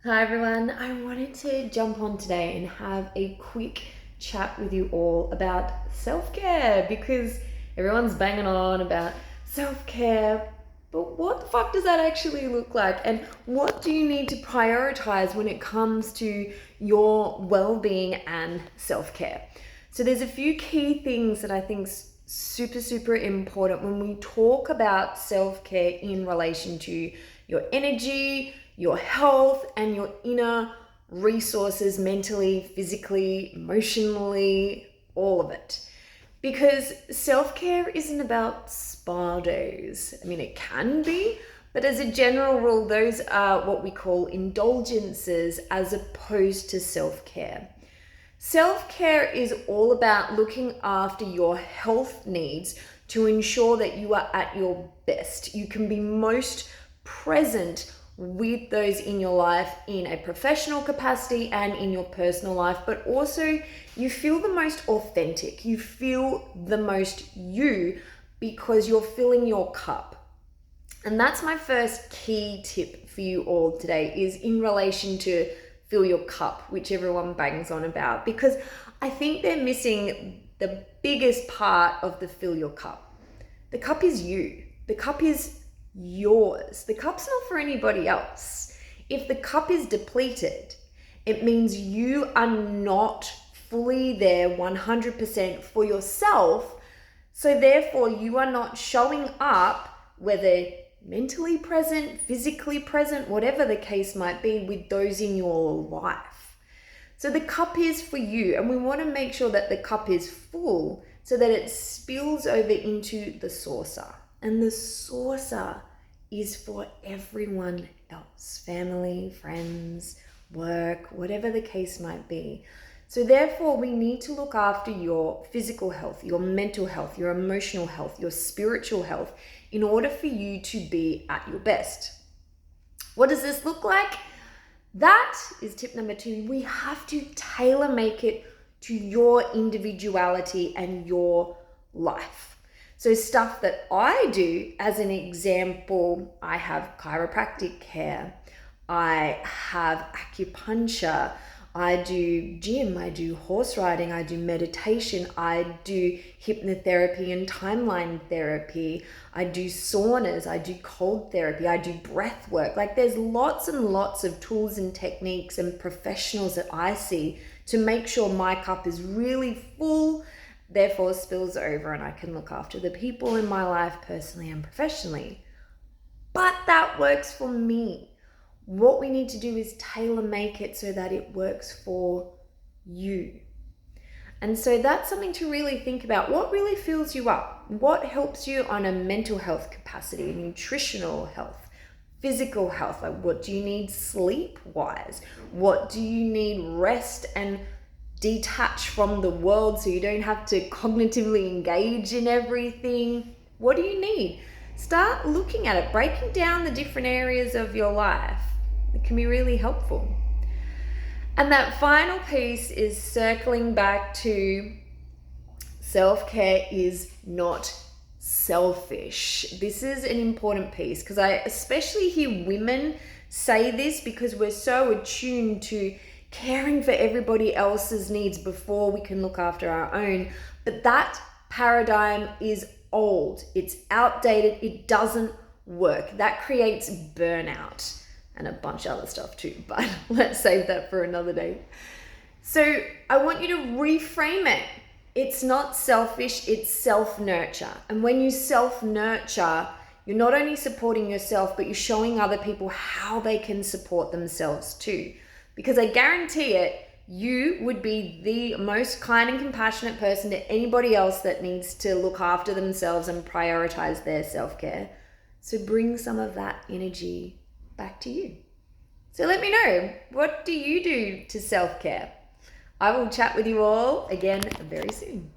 Hi everyone, I wanted to jump on today and have a quick chat with you all about self-care because everyone's banging on about self-care, but what the fuck does that actually look like? And what do you need to prioritize when it comes to your well-being and self-care? So there's a few key things that I think super important when we talk about self-care in relation to your energy, your health, and your inner resources, mentally, physically, emotionally, all of it. Because self-care isn't about spa days. I mean, it can be, but as a general rule, those are what we call indulgences as opposed to self-care. Self-care is all about looking after your health needs to ensure that you are at your best. You can be most present with those in your life in a professional capacity and in your personal life, but also you feel the most authentic. You feel the most you because you're filling your cup. And that's my first key tip for you all today, is in relation to fill your cup, which everyone bangs on about, because I think they're missing the biggest part of the fill your cup. The cup is you. The cup is yours. The cup's not for anybody else. If the cup is depleted, it means you are not fully there 100% for yourself. So therefore you are not showing up, whether mentally present, physically present, whatever the case might be, with those in your life. So the cup is for you, and we want to make sure that the cup is full so that it spills over into the saucer. And the saucer is for everyone else, family, friends, work, whatever the case might be. So therefore, we need to look after your physical health, your mental health, your emotional health, your spiritual health, in order for you to be at your best. What does this look like? That is tip number 2. We have to tailor make it to your individuality and your life. So stuff that I do, as an example, I have chiropractic care, I have acupuncture, I do gym, I do horse riding, I do meditation, I do hypnotherapy and timeline therapy, I do saunas, I do cold therapy, I do breath work. Like, there's lots and lots of tools and techniques and professionals that I see to make sure my cup is really full, therefore spills over, and I can look after the people in my life personally and professionally. But that works for me. What we need to do is tailor make it so that it works for you. And so that's something to really think about. What really fills you up? What helps you on a mental health capacity, nutritional health, physical health? Like, what do you need sleep-wise? What do you need rest and detach from the world so you don't have to cognitively engage in everything? What do you need? Start looking at it, breaking down the different areas of your life. It can be really helpful. And that final piece is circling back to self-care is not selfish. This is an important piece because I especially hear women say this because we're so attuned to caring for everybody else's needs before we can look after our own. But that paradigm is old. It's outdated. It doesn't work. That creates burnout and a bunch of other stuff too, but let's save that for another day. So I want you to reframe it. It's not selfish, it's self-nurture. And when you self-nurture, you're not only supporting yourself, but you're showing other people how they can support themselves too. Because I guarantee it, you would be the most kind and compassionate person to anybody else that needs to look after themselves and prioritize their self-care. So bring some of that energy back to you. So let me know, what do you do to self-care? I will chat with you all again very soon.